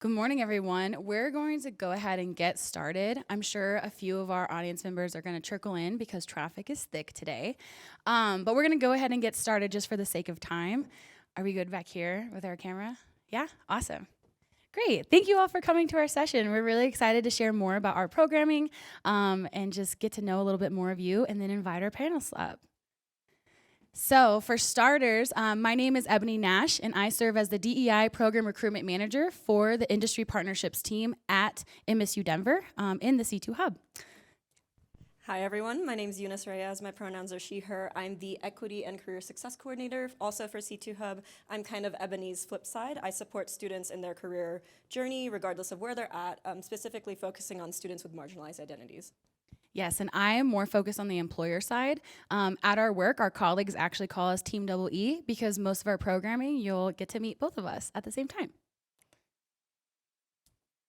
Good morning, everyone. We're going to go ahead and get started. I'm sure a few of our audience members are going to trickle in because traffic is thick today. But we're going to go ahead and get started just for the sake of time. Are we good back here with our camera? Yeah? Awesome. Great. Thank you all for coming to our session. We're really excited to share more about our programming and just get to know a little bit more of you and then invite our panelists up. So, for starters, my name is Ebony Nash, and I serve as the DEI Program Recruitment Manager for the Industry Partnerships team at MSU Denver in the C2 Hub. Hi, everyone. My name is Eunice Reyes. My pronouns are she, her. I'm the Equity and Career Success Coordinator, also for C2 Hub. I'm kind of Ebony's flip side. I support students in their career journey, regardless of where they're at, specifically focusing on students with marginalized identities. Yes, and I am more focused on the employer side. At our work, our colleagues actually call us Team Double E because most of our programming, you'll get to meet both of us at the same time.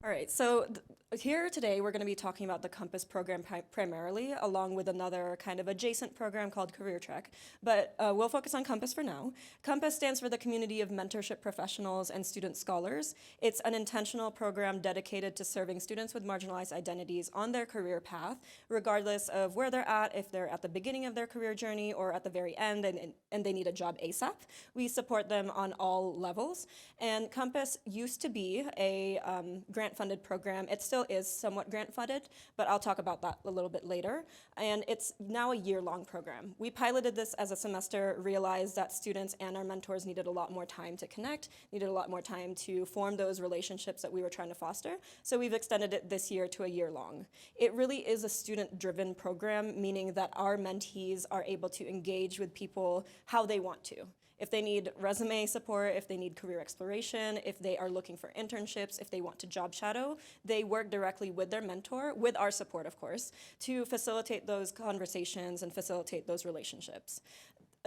All right, so here today we're going to be talking about the Compass program primarily, along with another kind of adjacent program called Career Trek. But we'll focus on Compass for now. Compass stands for the Community of Mentorship Professionals and Student Scholars. It's an intentional program dedicated to serving students with marginalized identities on their career path, regardless of where they're at, if they're at the beginning of their career journey or at the very end and they need a job ASAP. We support them on all levels. And Compass used to be a grant-funded program. It still is somewhat grant-funded, but I'll talk about that a little bit later. And it's now a year-long program. We piloted this as a semester, realized that students and our mentors needed a lot more time to connect, needed a lot more time to form those relationships that we were trying to foster. So we've extended it this year to a year-long. It really is a student-driven program, meaning that our mentees are able to engage with people how they want to. If they need resume support, if they need career exploration, if they are looking for internships, if they want to job shadow, they work directly with their mentor, with our support, of course, to facilitate those conversations and facilitate those relationships.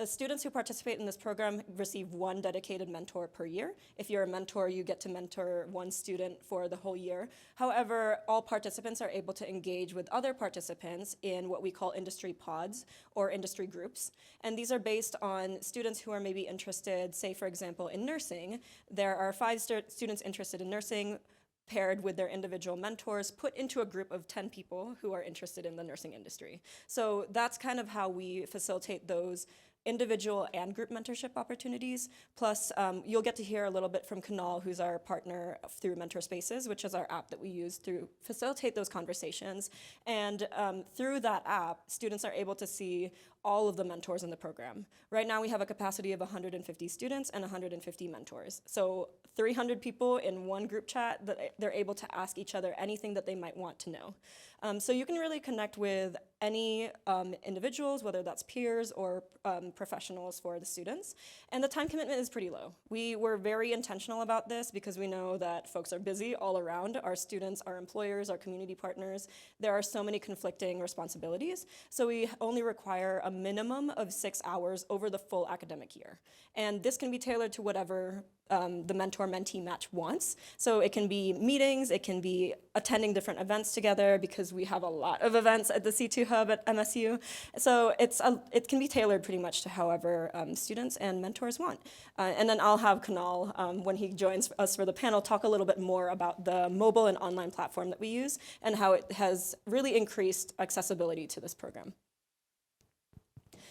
Students who participate in this program receive one dedicated mentor per year. If you're a mentor, you get to mentor one student for the whole year. However, all participants are able to engage with other participants in what we call industry pods or industry groups. And these are based on students who are maybe interested, say, for example, in nursing. There are 5 students interested in nursing, paired with their individual mentors, put into a group of 10 people who are interested in the nursing industry. So that's kind of how we facilitate those individual and group mentorship opportunities. Plus, you'll get to hear a little bit from Kunal, who's our partner through Mentor Spaces, which is our app that we use to facilitate those conversations. And through that app, students are able to see all of the mentors in the program. Right now, we have a capacity of 150 students and 150 mentors. So 300 people in one group chat that they're able to ask each other anything that they might want to know. So you can really connect with any individuals, whether that's peers or professionals for the students. And the time commitment is pretty low. We were very intentional about this because we know that folks are busy all around. Our students, our employers, our community partners. There are so many conflicting responsibilities. So we only require a minimum of 6 hours over the full academic year. And this can be tailored to whatever the mentor-mentee match wants. So it can be meetings, it can be attending different events together because we have a lot of events at the C2 Hub at MSU. So it can be tailored pretty much to however students and mentors want. And then I'll have Kunal, when he joins us for the panel, talk a little bit more about the mobile and online platform that we use and how it has really increased accessibility to this program.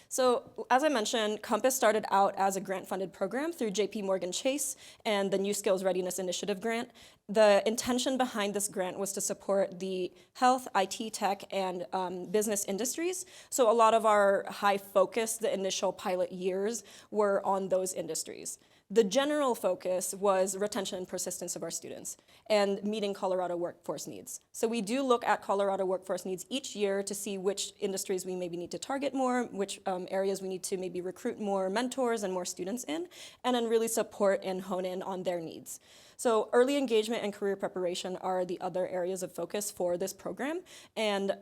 So as I mentioned, Compass started out as a grant-funded program through JP Morgan Chase and the New Skills Readiness Initiative grant. The intention behind this grant was to support the health, IT, tech, and business industries. So a lot of our high focus, the initial pilot years, were on those industries. The general focus was retention and persistence of our students and meeting Colorado workforce needs. So we do look at Colorado workforce needs each year to see which industries we maybe need to target more, which areas we need to maybe recruit more mentors and more students in, and then really support and hone in on their needs. So early engagement and career preparation are the other areas of focus for this program, and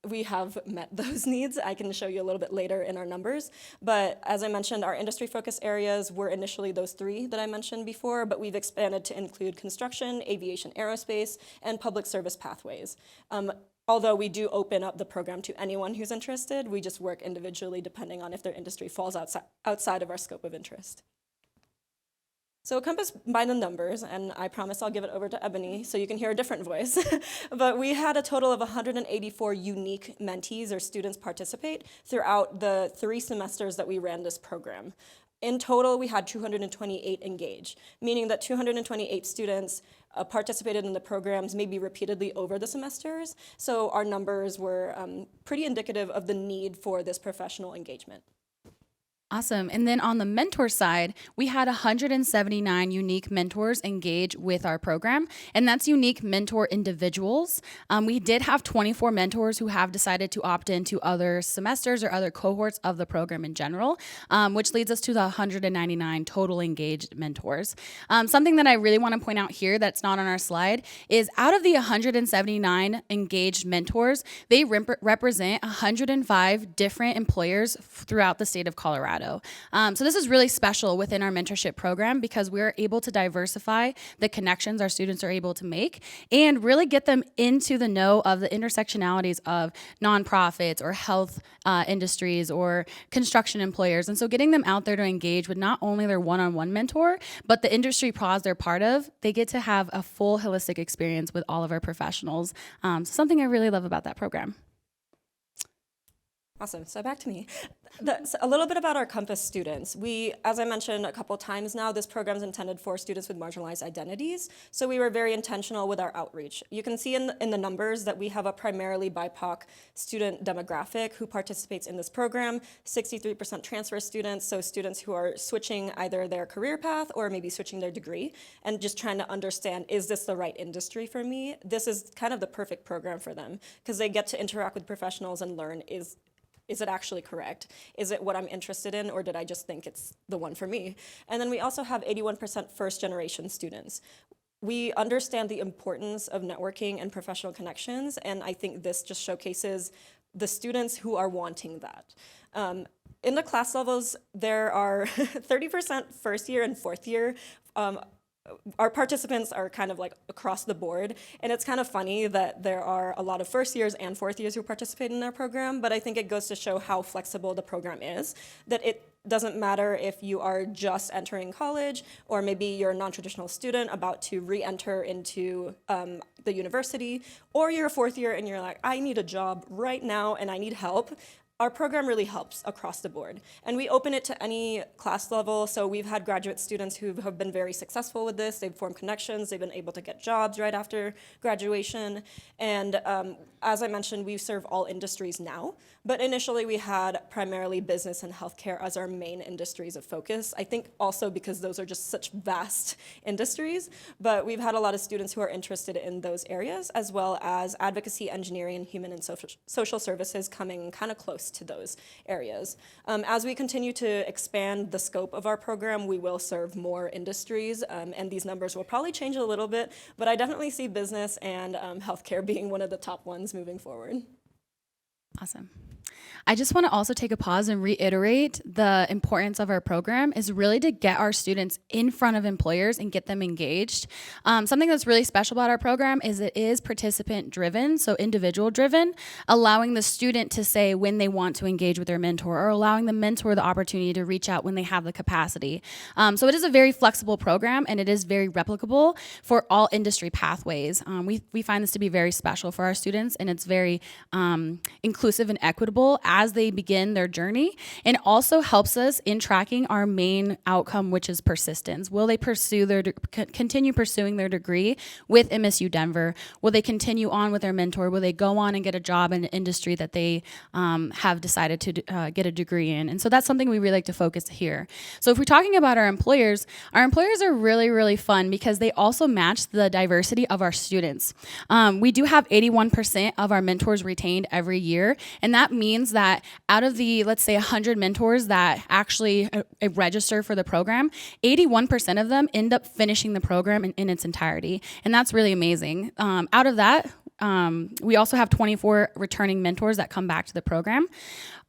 we have met those needs. I can show you a little bit later in our numbers, but as I mentioned, our industry focus areas were initially those 3 that I mentioned before, but we've expanded to include construction, aviation, aerospace, and public service pathways. Although we do open up the program to anyone who's interested, we just work individually depending on if their industry falls outside of our scope of interest. So Compass by the numbers, and I promise I'll give it over to Ebony so you can hear a different voice, but we had a total of 184 unique mentees or students participate throughout the 3 semesters that we ran this program. In total, we had 228 engage, meaning that 228 students participated in the programs maybe repeatedly over the semesters, so our numbers were pretty indicative of the need for this professional engagement. Awesome. And then on the mentor side, we had 179 unique mentors engage with our program, and that's unique mentor individuals. We did have 24 mentors who have decided to opt into other semesters or other cohorts of the program in general, which leads us to the 199 total engaged mentors. Something that I really want to point out here that's not on our slide is out of the 179 engaged mentors, they represent 105 different employers throughout the state of Colorado. So this is really special within our mentorship program because we're able to diversify the connections our students are able to make and really get them into the know of the intersectionalities of nonprofits or health industries or construction employers. And so getting them out there to engage with not only their one-on-one mentor, but the industry pros they're part of, they get to have a full holistic experience with all of our professionals. So something I really love about that program. Awesome. So back to me. A little bit about our Compass students. We, as I mentioned a couple times now, this program is intended for students with marginalized identities. So we were very intentional with our outreach. You can see in the numbers that we have a primarily BIPOC student demographic who participates in this program. 63% transfer students, so students who are switching either their career path or maybe switching their degree and just trying to understand, is this the right industry for me? This is kind of the perfect program for them because they get to interact with professionals and learn, is it actually correct? Is it what I'm interested in, or did I just think it's the one for me? And then we also have 81% first-generation students. We understand the importance of networking and professional connections, and I think this just showcases the students who are wanting that. In the class levels, there are 30% first year and fourth year. Our participants are kind of like across the board, and it's kind of funny that there are a lot of first years and fourth years who participate in our program, but I think it goes to show how flexible the program is, that it doesn't matter if you are just entering college or maybe you're a non-traditional student about to re-enter into the university, or you're a fourth year and you're like, I need a job right now and I need help. Our program really helps across the board. And we open it to any class level, so we've had graduate students who have been very successful with this. They've formed connections, they've been able to get jobs right after graduation. And as I mentioned, we serve all industries now, but initially we had primarily business and healthcare as our main industries of focus. I think also because those are just such vast industries, but we've had a lot of students who are interested in those areas, as well as advocacy, engineering, and human and social services coming kind of close to those areas. As we continue to expand the scope of our program, we will serve more industries, and these numbers will probably change a little bit, but I definitely see business and healthcare being one of the top ones moving forward. Awesome. I just want to also take a pause and reiterate the importance of our program is really to get our students in front of employers and get them engaged. Something that's really special about our program is it is participant driven, so individual driven, allowing the student to say when they want to engage with their mentor or allowing the mentor the opportunity to reach out when they have the capacity. So it is a very flexible program and it is very replicable for all industry pathways. We find this to be very special for our students, and it's very inclusive and equitable as they begin their journey, and also helps us in tracking our main outcome, which is persistence. Will they pursue continue pursuing their degree with MSU Denver? Will they continue on with their mentor? Will they go on and get a job in an industry that they have decided to get a degree in? And so that's something we really like to focus here. So if we're talking about our employers are really, really fun because they also match the diversity of our students. We do have 81% of our mentors retained every year, and that means that out of the, let's say, 100 mentors that actually register for the program, 81% of them end up finishing the program in its entirety, and that's really amazing. Out of that, we also have 24 returning mentors that come back to the program.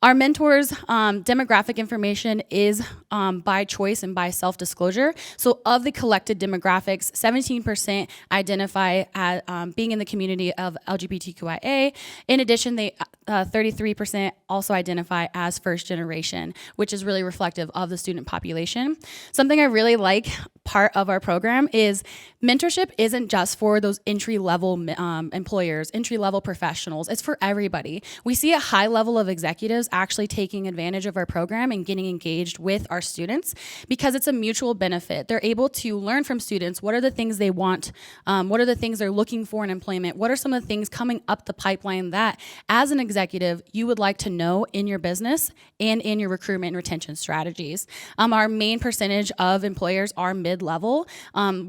Our mentors' demographic information is by choice and by self-disclosure. So of the collected demographics, 17% identify as being in the community of LGBTQIA. In addition, 33% also identify as first generation, which is really reflective of the student population. Something I really like part of our program is mentorship isn't just for those entry-level employers, entry-level professionals. It's for everybody. We see a high level of executives actually taking advantage of our program and getting engaged with our students because it's a mutual benefit. They're able to learn from students what are the things they want, what are the things they're looking for in employment, what are some of the things coming up the pipeline that, as an executive, you would like to know in your business and in your recruitment and retention strategies. Our main percentage of employers are mid-level.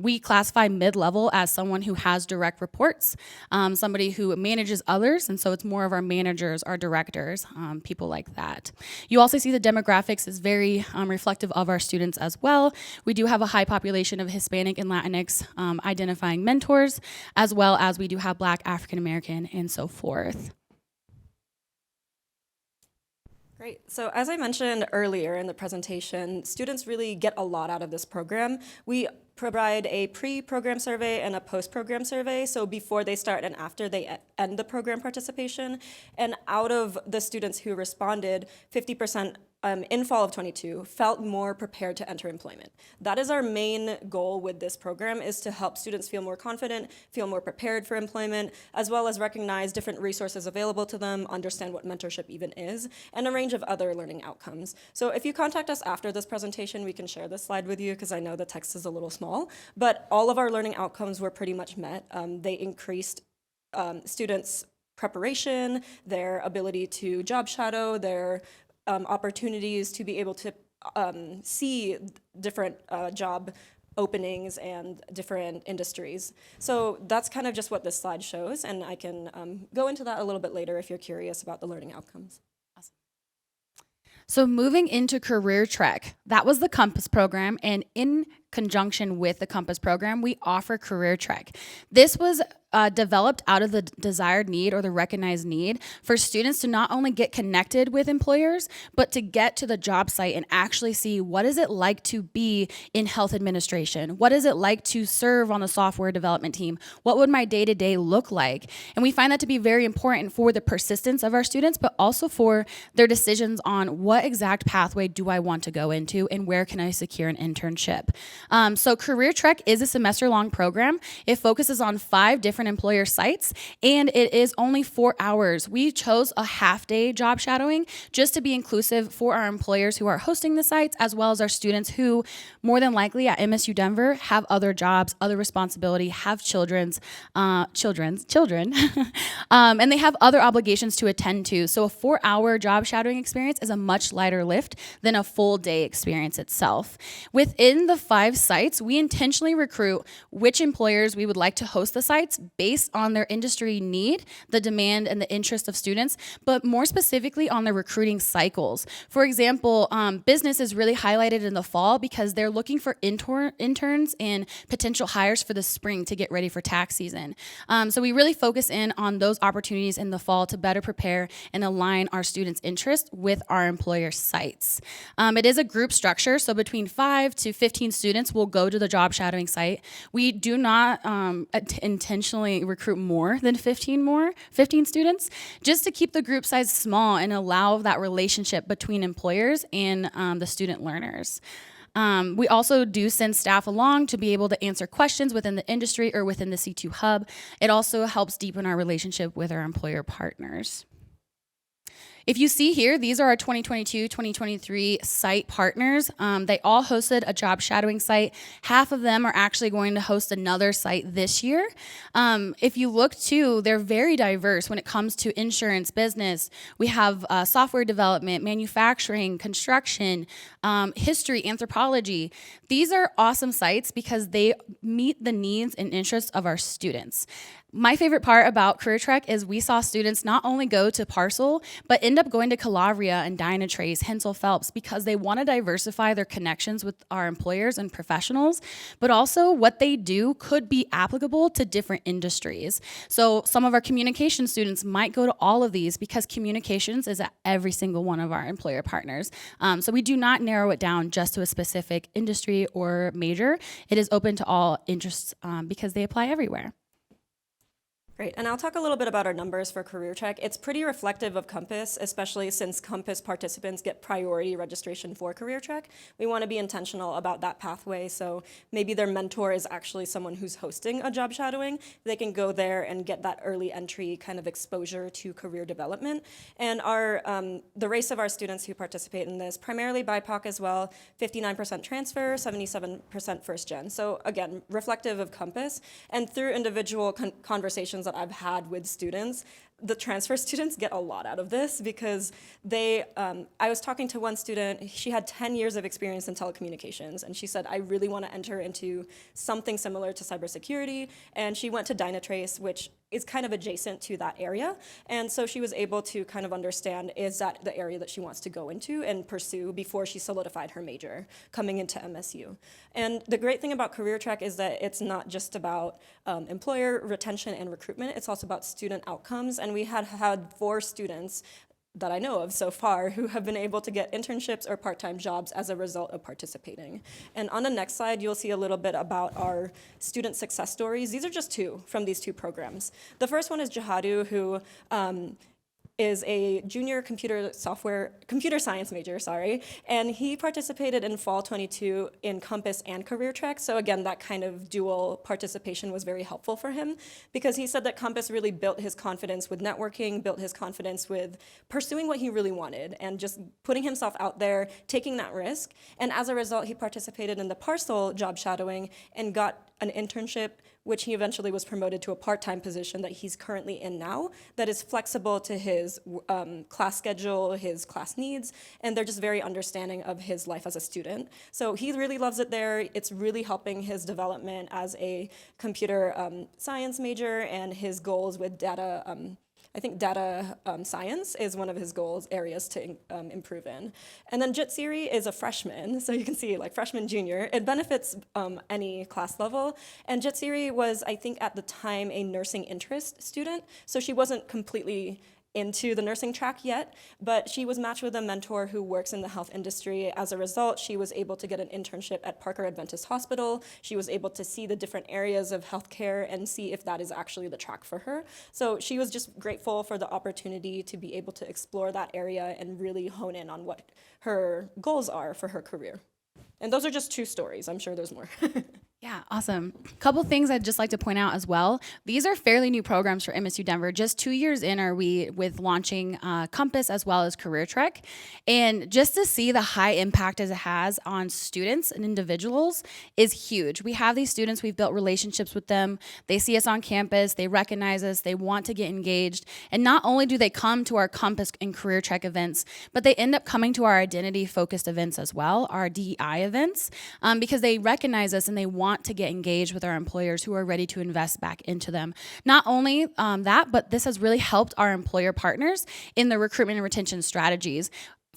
We classify mid-level as someone who has direct reports, somebody who manages others, and so it's more of our managers, our directors, people like that. You also see the demographics is very reflective of our students as well. We do have a high population of Hispanic and Latinx identifying mentors, as well as we do have Black, African American, and so forth. Great. So as I mentioned earlier in the presentation, students really get a lot out of this program. We provide a pre-program survey and a post-program survey, so before they start and after they end the program participation. And out of the students who responded, 50% in fall of 22 felt more prepared to enter employment. That is our main goal with this program, is to help students feel more confident, feel more prepared for employment, as well as recognize different resources available to them, understand what mentorship even is, and a range of other learning outcomes. So if you contact us after this presentation, we can share this slide with you because I know the text is a little small, but all of our learning outcomes were pretty much met. They increased students' preparation, their ability to job shadow, their opportunities to be able to see different job openings and different industries. So that's kind of just what this slide shows, and I can go into that a little bit later if you're curious about the learning outcomes. Awesome. So moving into Career Trek, that was the Compass program, and in conjunction with the Compass program, we offer Career Trek. This was developed out of the desired need or the recognized need for students to not only get connected with employers, but to get to the job site and actually see what is it like to be in health administration? What is it like to serve on the software development team? What would my day-to-day look like? And we find that to be very important for the persistence of our students, but also for their decisions on what exact pathway do I want to go into and where can I secure an internship. So Career Trek is a semester-long program. It focuses on 5 different employer sites, and it is only 4 hours. We chose a half-day job shadowing just to be inclusive for our employers who are hosting the sites, as well as our students who, more than likely at MSU Denver, have other jobs, other responsibility, have children, and they have other obligations to attend to. So a 4-hour job shadowing experience is a much lighter lift than a full day experience itself. Within the 5 sites, we intentionally recruit which employers we would like to host the sites based on their industry need, the demand, and the interest of students, but more specifically on their recruiting cycles. For example, business is really highlighted in the fall because they're looking for interns and potential hires for the spring to get ready for tax season. So we really focus in on those opportunities in the fall to better prepare and align our students' interests with our employer sites. It is a group structure, so between 5 to 15 students will go to the job shadowing site. We do not intentionally recruit more than 15 students, just to keep the group size small and allow that relationship between employers and the student learners. We also do send staff along to be able to answer questions within the industry or within the C2 hub. It also helps deepen our relationship with our employer partners. If you see here, these are our 2022-2023 site partners. They all hosted a job shadowing site. Half of them are actually going to host another site this year. If you look too, they're very diverse when it comes to insurance, business. We have software development, manufacturing, construction, history, anthropology. These are awesome sites because they meet the needs and interests of our students. My favorite part about Career Trek is we saw students not only go to Parcel, but end up going to Calabria and Dynatrace, Hensel Phelps, because they want to diversify their connections with our employers and professionals, but also what they do could be applicable to different industries. So some of our communication students might go to all of these because communications is at every single one of our employer partners. So we do not narrow it down just to a specific industry or major. It is open to all interests because they apply everywhere. Great, and I'll talk a little bit about our numbers for Career Check. It's pretty reflective of Compass, especially since Compass participants get priority registration for Career Check. We want to be intentional about that pathway, so maybe their mentor is actually someone who's hosting a job shadowing. They can go there and get that early entry kind of exposure to career development. And the race of our students who participate in this, primarily BIPOC as well, 59% transfer, 77% first gen. So again, reflective of Compass. And through individual conversations that I've had with students, the transfer students get a lot out of this because I was talking to one student, she had 10 years of experience in telecommunications, and she said, I really want to enter into something similar to cybersecurity, and she went to Dynatrace, which is kind of adjacent to that area, and so she was able to kind of understand, is that the area that she wants to go into and pursue before she solidified her major coming into MSU. And the great thing about Career Track is that it's not just about employer retention and recruitment, it's also about student outcomes, and we had 4 students that I know of so far who have been able to get internships or part-time jobs as a result of participating. And on the next slide, you'll see a little bit about our student success stories. These are just 2 from these 2 programs. The first one is Jihadu, who is a junior computer science major, and he participated in fall 22 in Compass and Career Track. So again, that kind of dual participation was very helpful for him because he said that Compass really built his confidence with networking, built his confidence with pursuing what he really wanted and just putting himself out there, taking that risk. And as a result, he participated in the Parcel job shadowing and got an internship, which he eventually was promoted to a part-time position that he's currently in now, that is flexible to his class schedule, his class needs, and they're just very understanding of his life as a student. So he really loves it there. It's really helping his development as a computer science major and his goals with data. I think data science is one of his goals areas to improve in. And then Jitsiri is a freshman, so you can see like freshman, junior. It benefits any class level. And Jitsiri was, I think at the time, a nursing interest student, so she wasn't completely into the nursing track yet, but she was matched with a mentor who works in the health industry. As a result, she was able to get an internship at Parker Adventist Hospital. She was able to see the different areas of healthcare and see if that is actually the track for her. So she was just grateful for the opportunity to be able to explore that area and really hone in on what her goals are for her career. And those are just 2 stories. I'm sure there's more. Yeah, awesome. Couple things I'd just like to point out as well. These are fairly new programs for MSU Denver. Just 2 years in are we with launching Compass as well as Career Trek. And just to see the high impact as it has on students and individuals is huge. We have these students, we've built relationships with them. They see us on campus, they recognize us, they want to get engaged. And not only do they come to our Compass and Career Trek events, but they end up coming to our identity-focused events as well, our DEI events, because they recognize us and they want to get engaged with our employers who are ready to invest back into them. Not only that, but this has really helped our employer partners in the recruitment and retention strategies.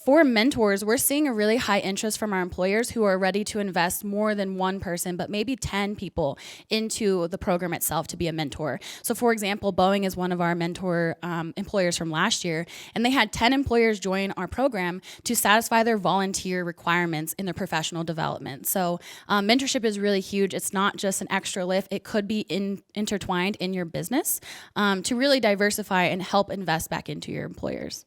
For mentors, we're seeing a really high interest from our employers who are ready to invest more than 1 person, but maybe 10 people into the program itself to be a mentor. So for example, Boeing is one of our mentor employers from last year, and they had 10 employers join our program to satisfy their volunteer requirements in their professional development. So mentorship is really huge. It's not just an extra lift. It could be intertwined in your business to really diversify and help invest back into your employers.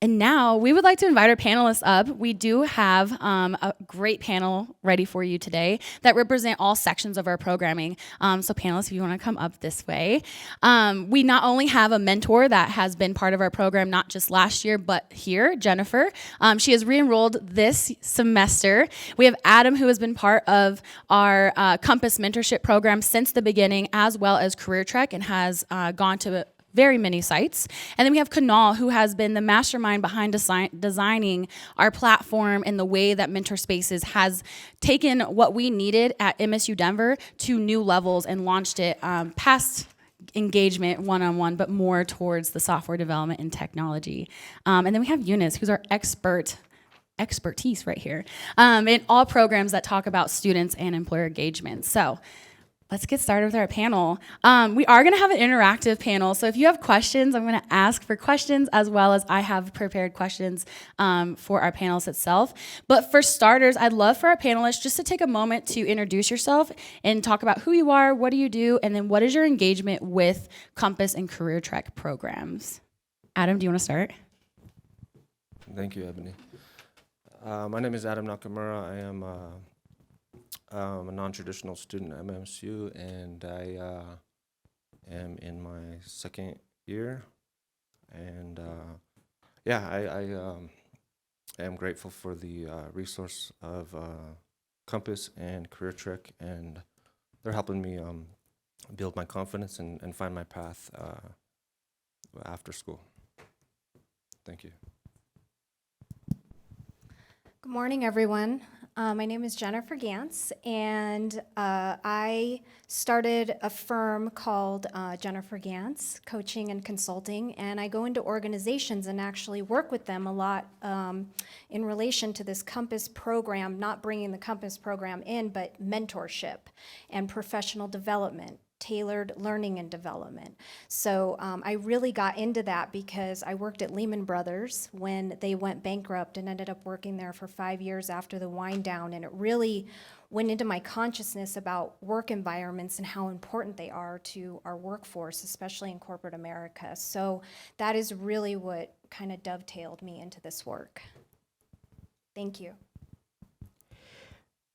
And now we would like to invite our panelists up. We do have a great panel ready for you today that represent all sections of our programming. So panelists, if you want to come up this way. We not only have a mentor that has been part of our program, not just last year, but here, Jennifer. She has re-enrolled this semester. We have Adam, who has been part of our Compass mentorship program since the beginning, as well as Career Trek, and has gone to very many sites. And then we have Kunal, who has been the mastermind behind designing our platform and the way that Mentor Spaces has taken what we needed at MSU Denver to new levels and launched it past engagement one-on-one, but more towards the software development and technology. And then we have Eunice, who's our expertise right here in all programs that talk about students and employer engagement. So let's get started with our panel. We are going to have an interactive panel, so if you have questions, I'm going to ask for questions, as well as I have prepared questions for our panelists itself. But for starters, I'd love for our panelists just to take a moment to introduce yourself and talk about who you are, what do you do, and then what is your engagement with Compass and Career Trek programs. Adam, do you want to start? Thank you, Ebony. My name is Adam Nakamura. I am a non-traditional student at MSU, and I am in my second year. And I am grateful for the resource of Compass and Career Trek, and they're helping me build my confidence and find my path after school. Thank you. Good morning, everyone. My name is Jennifer Gantz, and I started a firm called Jennifer Gantz Coaching and Consulting, and I go into organizations and actually work with them a lot in relation to this Compass program, not bringing the Compass program in, but mentorship and professional development, tailored learning and development. So I really got into that because I worked at Lehman Brothers when they went bankrupt and ended up working there for 5 years after the wind down, and it really went into my consciousness about work environments and how important they are to our workforce, especially in corporate America. So that is really what kind of dovetailed me into this work. Thank you.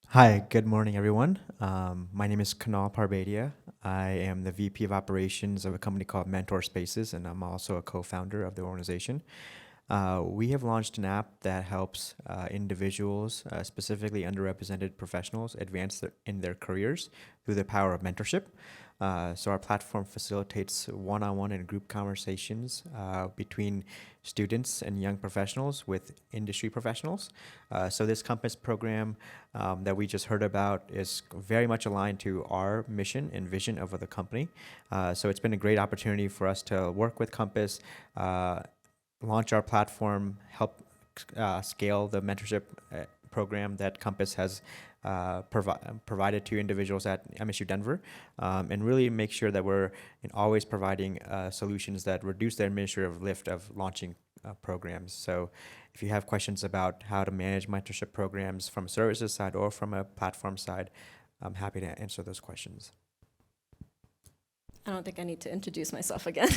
Hi, good morning, everyone. My name is Kunal Parbadia. I am the VP of Operations of a company called Mentor Spaces, and I'm also a co-founder of the organization. We have launched an app that helps individuals, specifically underrepresented professionals, advance in their careers through the power of mentorship. So our platform facilitates one-on-one and group conversations between students and young professionals with industry professionals. So this Compass program that we just heard about is very much aligned to our mission and vision of the company. So it's been a great opportunity for us to work with Compass, launch our platform, help scale the mentorship program that Compass has provided to individuals at MSU Denver, and really make sure that we're always providing solutions that reduce the administrative lift of launching programs. So if you have questions about how to manage mentorship programs from a services side or from a platform side, I'm happy to answer those questions. I don't think I need to introduce myself again.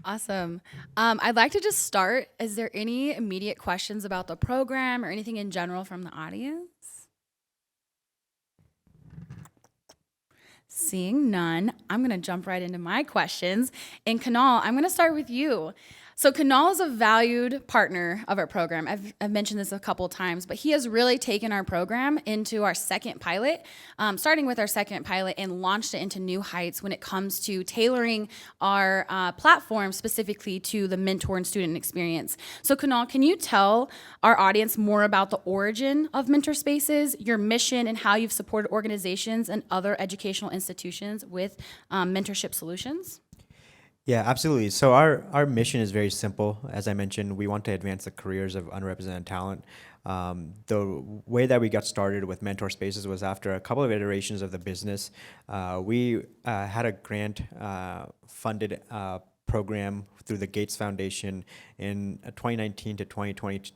Awesome. I'd like to just start. Is there any immediate questions about the program or anything in general from the audience? Seeing none, I'm going to jump right into my questions. And Kunal, I'm going to start with you. So Kunal is a valued partner of our program. I've mentioned this a couple of times, but he has really taken our program into our second pilot, starting with our second pilot, and launched it into new heights when it comes to tailoring our platform specifically to the mentor and student experience. So Kunal, can you tell our audience more about the origin of Mentor Spaces, your mission, and how you've supported organizations and other educational institutions with mentorship solutions? Yeah, absolutely. So our mission is very simple. As I mentioned, we want to advance the careers of underrepresented talent. The way that we got started with Mentor Spaces was after a couple of iterations of the business. We had a grant funded program through the Gates Foundation in 2019 to 2020.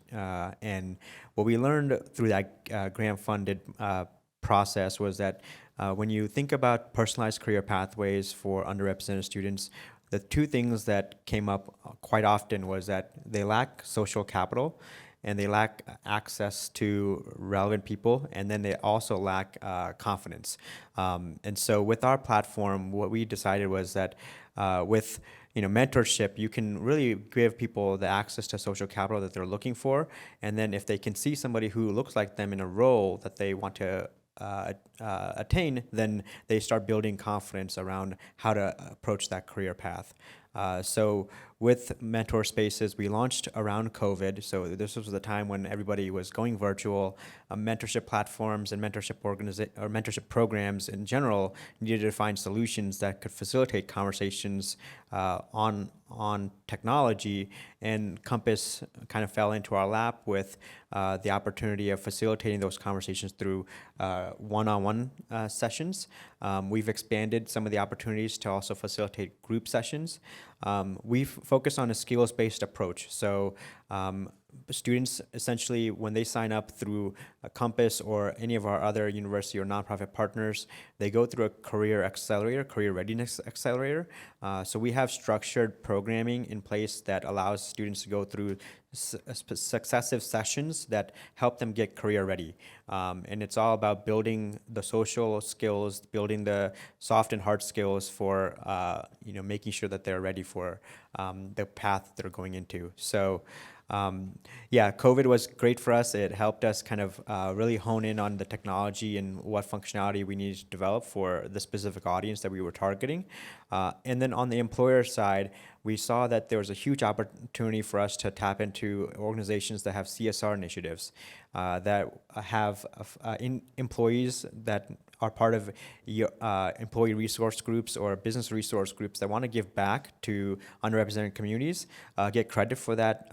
And what we learned through that grant funded process was that when you think about personalized career pathways for underrepresented students, the two things that came up quite often was that they lack social capital and they lack access to relevant people, and then they also lack confidence. And so with our platform, what we decided was that with mentorship, you can really give people the access to social capital that they're looking for, and then if they can see somebody who looks like them in a role that they want to attain, then they start building confidence around how to approach that career path. So with Mentor Spaces, we launched around COVID. So this was the time when everybody was going virtual. Mentorship platforms and mentorship programs in general needed to find solutions that could facilitate conversations on technology, and Compass kind of fell into our lap with the opportunity of facilitating those conversations through one-on-one sessions. We've expanded some of the opportunities to also facilitate group sessions. We've focused on a skills-based approach. So students, essentially, when they sign up through Compass or any of our other university or nonprofit partners, they go through a career accelerator, career readiness accelerator. So we have structured programming in place that allows students to go through successive sessions that help them get career ready. And it's all about building the social skills, building the soft and hard skills for making sure that they're ready for the path they're going into. So COVID was great for us. It helped us kind of really hone in on the technology and what functionality we needed to develop for the specific audience that we were targeting. And then on the employer side, we saw that there was a huge opportunity for us to tap into organizations that have CSR initiatives, that have employees that are part of employee resource groups or business resource groups that want to give back to underrepresented communities, get credit for that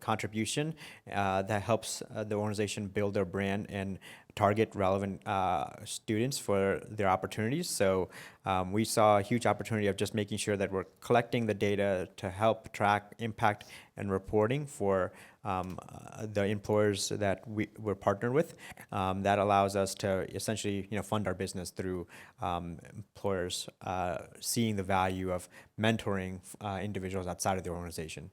contribution that helps the organization build their brand and target relevant students for their opportunities. So we saw a huge opportunity of just making sure that we're collecting the data to help track impact and reporting for the employers that we're partnered with. That allows us to essentially fund our business through employers seeing the value of mentoring individuals outside of the organization.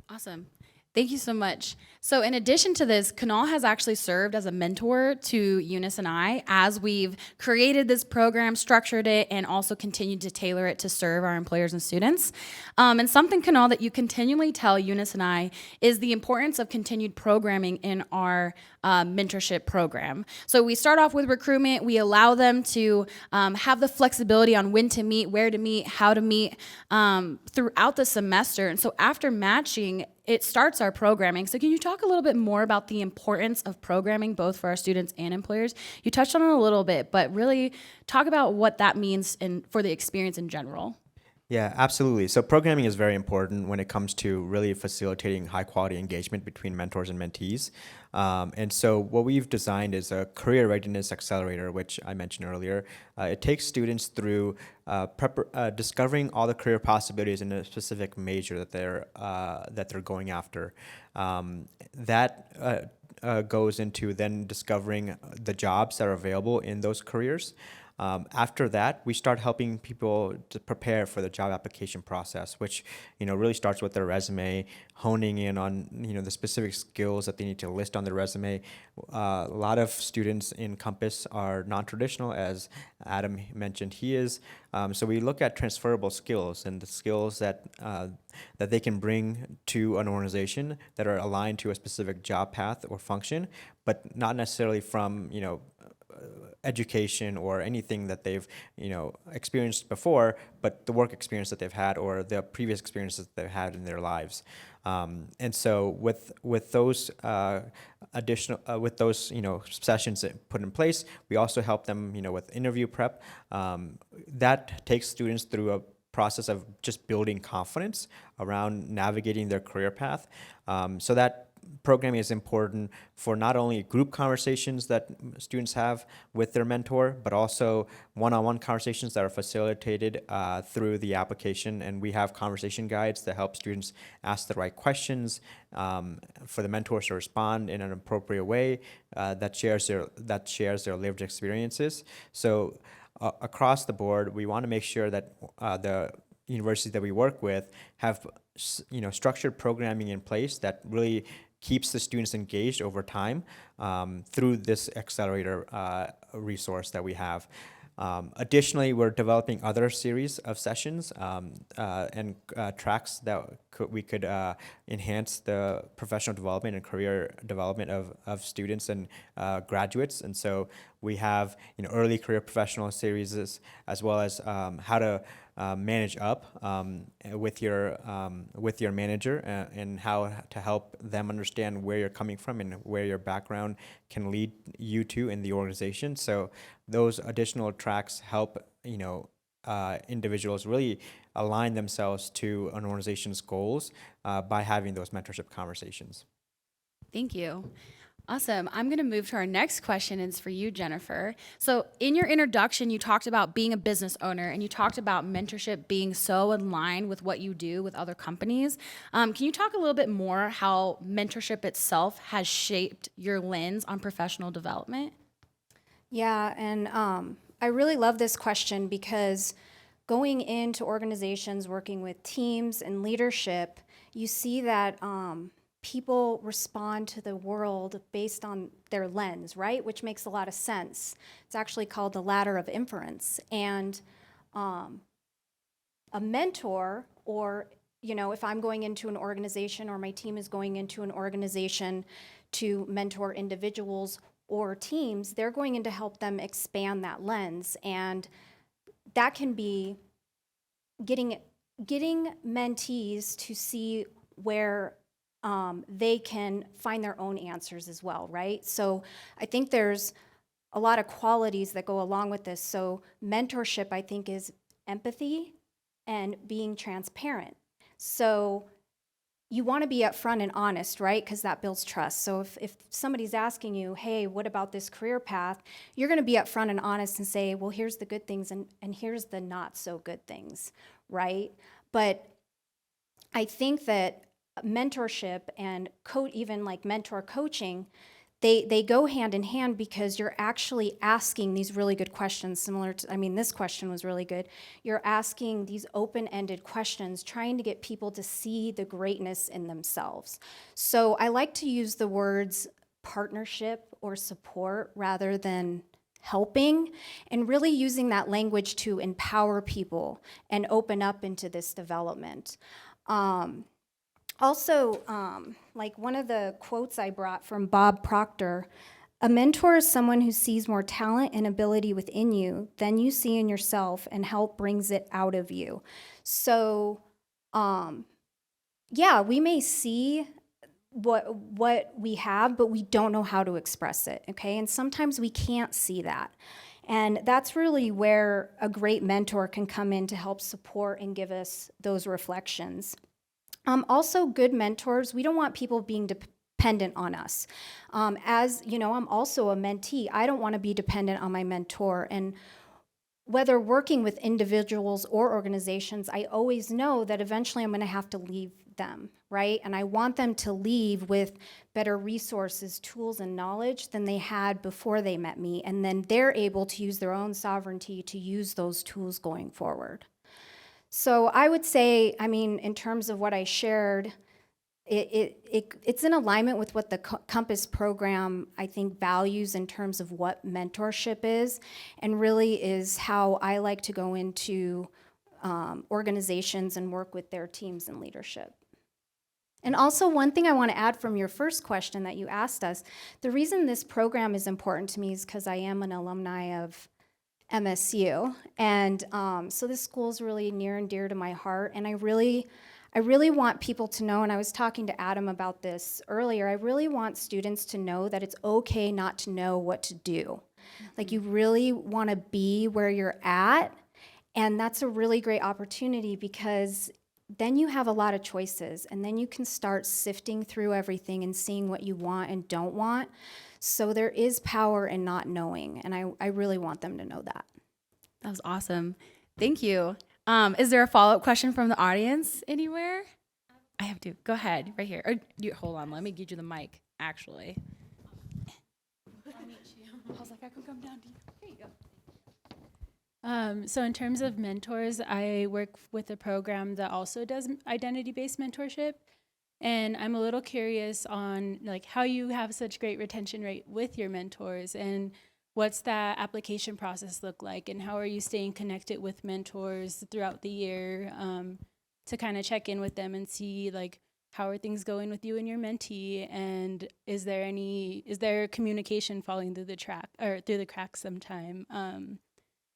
Awesome. Thank you so much. So in addition to this, Kunal has actually served as a mentor to Eunice and I as we've created this program, structured it, and also continued to tailor it to serve our employers and students. And something, Kunal, that you continually tell Eunice and I is the importance of continued programming in our mentorship program. So we start off with recruitment. We allow them to have the flexibility on when to meet, where to meet, how to meet throughout the semester. And so after matching, it starts our programming. So can you talk a little bit more about the importance of programming both for our students and employers? You touched on it a little bit, but really talk about what that means for the experience in general. Yeah, absolutely. So programming is very important when it comes to really facilitating high quality engagement between mentors and mentees. And so what we've designed is a career readiness accelerator, which I mentioned earlier. It takes students through discovering all the career possibilities in a specific major that they're going after. That goes into then discovering the jobs that are available in those careers. After that, we start helping people to prepare for the job application process, which really starts with their resume, honing in on the specific skills that they need to list on their resume. A lot of students in Compass are non-traditional, as Adam mentioned he is. So we look at transferable skills and the skills that they can bring to an organization that are aligned to a specific job path or function, but not necessarily from education or anything that they've experienced before, but the work experience that they've had or the previous experiences that they've had in their lives. And so with those sessions put in place, we also help them with interview prep. That takes students through a process of just building confidence around navigating their career path. So that programming is important for not only group conversations that students have with their mentor, but also one-on-one conversations that are facilitated through the application. And we have conversation guides that help students ask the right questions for the mentors to respond in an appropriate way that shares their lived experiences. So across the board, we want to make sure that the universities that we work with have structured programming in place that really keeps the students engaged over time through this accelerator resource that we have. Additionally, we're developing other series of sessions and tracks that we could enhance the professional development and career development of students and graduates. And so we have early career professional series as well as how to manage up with your manager and how to help them understand where you're coming from and where your background can lead you to in the organization. So those additional tracks help individuals really align themselves to an organization's goals by having those mentorship conversations. Thank you. Awesome. I'm going to move to our next question. It's for you, Jennifer. So in your introduction, you talked about being a business owner and you talked about mentorship being so in line with what you do with other companies. Can you talk a little bit more how mentorship itself has shaped your lens on professional development? Yeah, and I really love this question because going into organizations, working with teams and leadership, you see that people respond to the world based on their lens, right? Which makes a lot of sense. It's actually called the ladder of inference. And a mentor, or if I'm going into an organization or my team is going into an organization to mentor individuals or teams, they're going in to help them expand that lens. And that can be getting mentees to see where they can find their own answers as well, right? So I think there's a lot of qualities that go along with this. So mentorship, I think, is empathy and being transparent. So you want to be upfront and honest, right? Because that builds trust. So if somebody's asking you, hey, what about this career path? You're going to be upfront and honest and say, well, here's the good things and here's the not so good things, right? But I think that mentorship and even like mentor coaching, they go hand in hand because you're actually asking these really good questions similar to, this question was really good. You're asking these open-ended questions, trying to get people to see the greatness in themselves. So I like to use the words partnership or support rather than helping, and really using that language to empower people and open up into this development. Also, like one of the quotes I brought from Bob Proctor, a mentor is someone who sees more talent and ability within you than you see in yourself and help brings it out of you. So, we may see what we have, but we don't know how to express it, okay? And sometimes we can't see that. And that's really where a great mentor can come in to help support and give us those reflections. Also, good mentors, we don't want people being dependent on us. As you know, I'm also a mentee. I don't want to be dependent on my mentor. And whether working with individuals or organizations, I always know that eventually I'm going to have to leave them, right? And I want them to leave with better resources, tools, and knowledge than they had before they met me. And then they're able to use their own sovereignty to use those tools going forward. So I would say, in terms of what I shared, it's in alignment with what the Compass program, I think, values in terms of what mentorship is, and really is how I like to go into organizations and work with their teams and leadership. And also, one thing I want to add from your first question that you asked us, the reason this program is important to me is because I am an alumni of MSU, and so this school is really near and dear to my heart, and I really want people to know, and I was talking to Adam about this earlier, I really want students to know that it's okay not to know what to do. Like, you really want to be where you're at, and that's a really great opportunity because then you have a lot of choices, and then you can start sifting through everything and seeing what you want and don't want. So there is power in not knowing, and I really want them to know that. That was awesome. Thank you. Is there a follow-up question from the audience anywhere? I have to. Go ahead, right here. Or hold on, let me get you the mic, actually. I'll meet you. I was like, I can come down to you. There you go. So in terms of mentors, I work with a program that also does identity-based mentorship. And I'm a little curious on like how you have such great retention rate with your mentors, and what's that application process look like, and how are you staying connected with mentors throughout the year to kind of check in with them and see like how are things going with you and your mentee, and is there communication falling through the cracks sometime?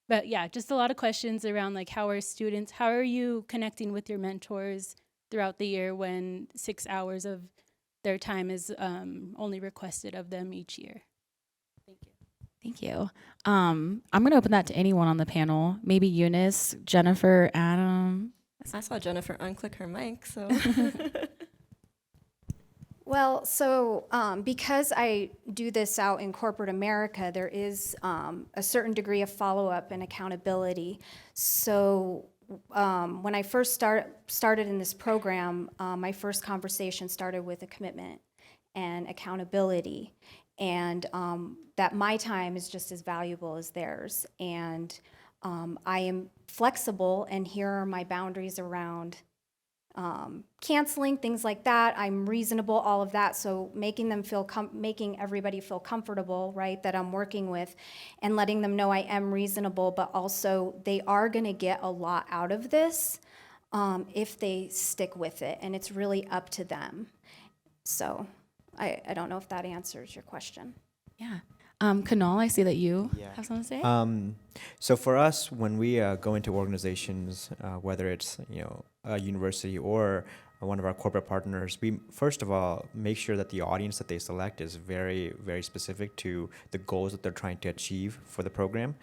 But yeah, just a lot of questions around like how are you connecting with your mentors throughout the year when 6 hours of their time is only requested of them each year? Thank you. Thank you. I'm going to open that to anyone on the panel. Maybe Eunice, Jennifer, Adam. I saw Jennifer unclick her mic, so. Well, so because I do this out in corporate America, there is a certain degree of follow-up and accountability. So when I first started in this program, my first conversation started with a commitment and accountability, and that my time is just as valuable as theirs. And I am flexible, and here are my boundaries around canceling, things like that. I'm reasonable, all of that. So making them feel, making everybody feel comfortable, right, that I'm working with, and letting them know I am reasonable, but also they are going to get a lot out of this if they stick with it, and it's really up to them. So I don't know if that answers your question. Yeah. Kunal, I see that you Yeah. have something to say. So for us, when we go into organizations, whether it's a university or one of our corporate partners, we first of all make sure that the audience that they select is very, very specific to the goals that they're trying to achieve for the program.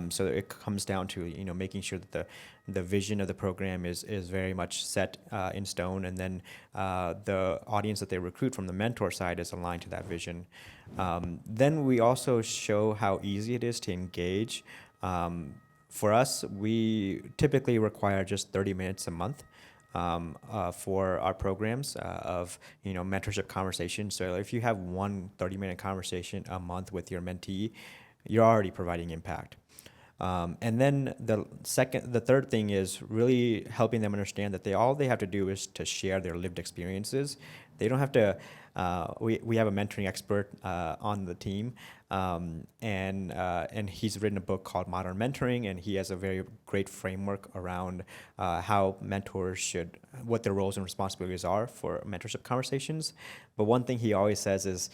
So it comes down to making sure that the vision of the program is very much set in stone, and then the audience that they recruit from the mentor side is aligned to that vision. Then we also show how easy it is to engage. For us, we typically require just 30 minutes a month for our programs of mentorship conversations. So if you have one 30-minute conversation a month with your mentee, you're already providing impact. And then the third thing is really helping them understand that all they have to do is to share their lived experiences. They don't have to. We have a mentoring expert on the team, and he's written a book called Modern Mentoring, and he has a very great framework around how mentors what their roles and responsibilities are for mentorship conversations. But one thing he always says is,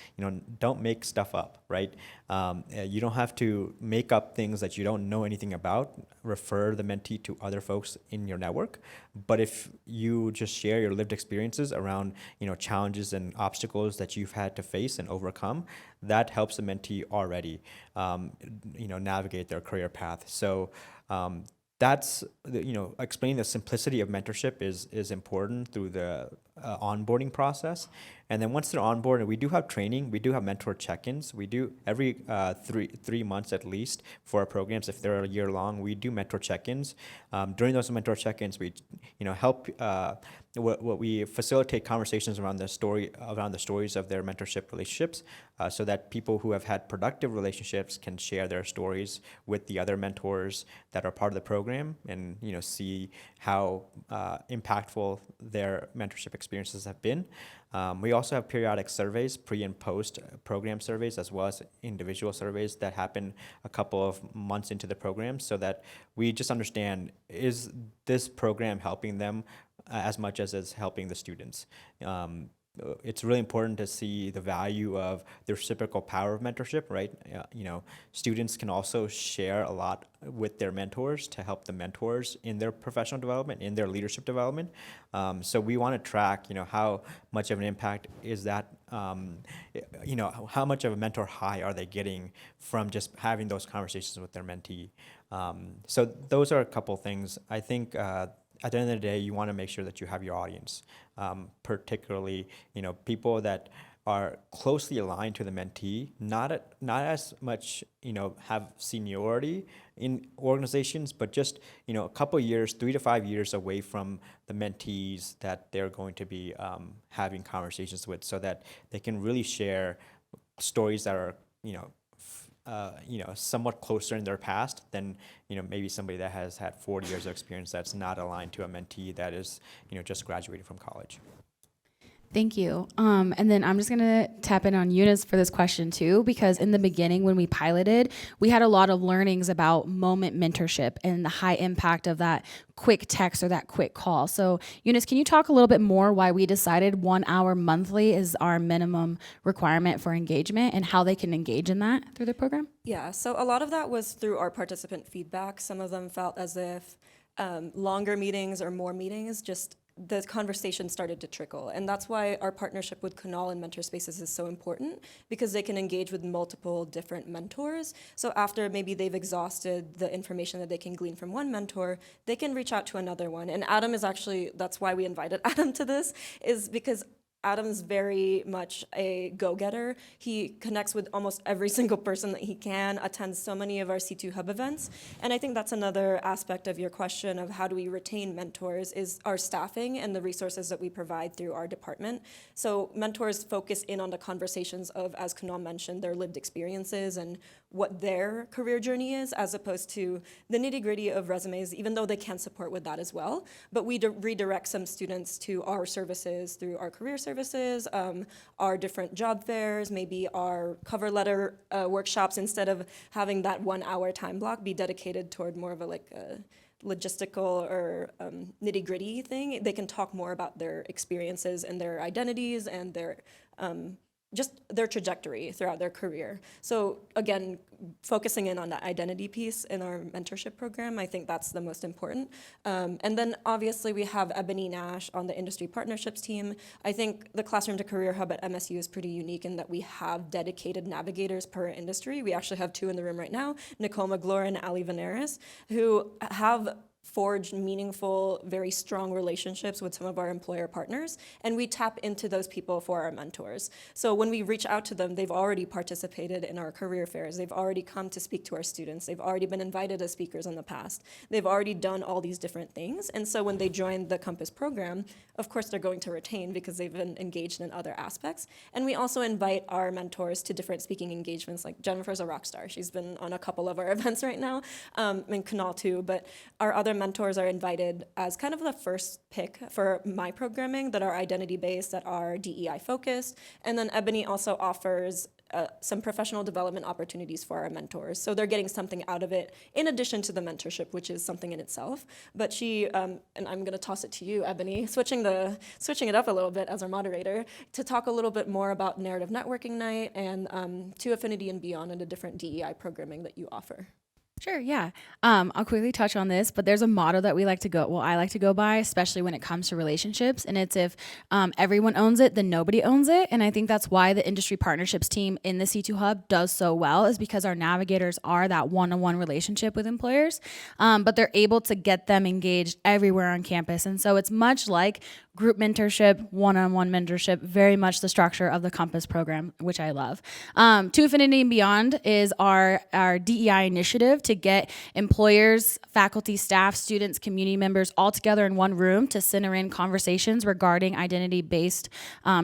don't make stuff up, right? You don't have to make up things that you don't know anything about. Refer the mentee to other folks in your network. But if you just share your lived experiences around, challenges and obstacles that you've had to face and overcome, that helps the mentee already, navigate their career path. So that's explaining the simplicity of mentorship is important through the onboarding process. And then once they're onboarded, we do have training. We do have mentor check-ins. We do every 3 months at least for our programs. If they're a year long, we do mentor check-ins. During those mentor check-ins, we help. What we facilitate conversations around the stories of their mentorship relationships, so that people who have had productive relationships can share their stories with the other mentors that are part of the program, and see how impactful their mentorship experiences have been. We also have periodic surveys, pre and post program surveys, as well as individual surveys that happen a couple of months into the program, so that we just understand, is this program helping them as much as it's helping the students. It's really important to see the value of the reciprocal power of mentorship, right? Students can also share a lot with their mentors to help the mentors in their professional development, in their leadership development. So we want to track, how much of an impact is that, how much of a mentor high are they getting from just having those conversations with their mentee. So those are a couple things. I think at the end of the day, you want to make sure that you have your audience, particularly people that are closely aligned to the mentee, not as much have seniority in organizations, but just a couple years, 3 to 5 years away from the mentees that they're going to be having conversations with, so that they can really share stories that are somewhat closer in their past than maybe somebody that has had 40 years of experience that's not aligned to a mentee that is just graduating from college. Thank you. And then I'm just gonna tap in on Eunice for this question too, because in the beginning when we piloted, we had a lot of learnings about moment mentorship and the high impact of that quick text or that quick call. So Eunice, can you talk a little bit more why we decided 1 hour monthly is our minimum requirement for engagement and how they can engage in that through the program? Yeah, so a lot of that was through our participant feedback. Some of them felt as if longer meetings or more meetings, just the conversation started to trickle. And that's why our partnership with Canal and Mentor Spaces is so important, because they can engage with multiple different mentors. So after maybe they've exhausted the information that they can glean from one mentor, they can reach out to another one. And Adam is actually, that's why we invited Adam to this, is because Adam's very much a go-getter. He connects with almost every single person that he can, attends so many of our C2 Hub events. And I think that's another aspect of your question of how do we retain mentors is our staffing and the resources that we provide through our department. So mentors focus in on the conversations of, as Kunal mentioned, their lived experiences and what their career journey is, as opposed to the nitty-gritty of resumes, even though they can support with that as well. But we redirect some students to our services through our career services, our different job fairs, maybe our cover letter workshops, instead of having that 1 hour time block be dedicated toward more of a logistical or nitty-gritty thing. They can talk more about their experiences and their identities and their just their trajectory throughout their career. So again, focusing in on that identity piece in our mentorship program, I think that's the most important. And then obviously we have Ebony Nash on the industry partnerships team. I think the Classroom to Career Hub at MSU is pretty unique in that we have dedicated navigators per industry. We actually have 2 in the room right now, Nicole McGlure and Ali Veneris, who have forged meaningful, very strong relationships with some of our employer partners, and we tap into those people for our mentors. So when we reach out to them, they've already participated in our career fairs, they've already come to speak to our students, they've already been invited as speakers in the past, they've already done all these different things, and so when they join the Compass program, of course they're going to retain because they've been engaged in other aspects. And we also invite our mentors to different speaking engagements, like Jennifer's a rock star, she's been on a couple of our events right now, and Kunal too, but our other mentors are invited as kind of the first pick for my programming that are identity-based, that are DEI focused. And then Ebony also offers some professional development opportunities for our mentors. So they're getting something out of it in addition to the mentorship, which is something in itself. But she, and I'm gonna toss it to you, Ebony, switching it up a little bit as our moderator, to talk a little bit more about Narrative Networking Night and To Affinity and Beyond and the different DEI programming that you offer. Sure, yeah. I'll quickly touch on this, but there's a motto that I like to go by, especially when it comes to relationships. And it's if everyone owns it, then nobody owns it. And I think that's why the industry partnerships team in the C2 Hub does so well, is because our navigators are that one-on-one relationship with employers, but they're able to get them engaged everywhere on campus. And so it's much like group mentorship, one-on-one mentorship, very much the structure of the Compass program, which I love. To Affinity and Beyond is our DEI initiative to get employers, faculty, staff, students, community members all together in one room to center in conversations regarding identity-based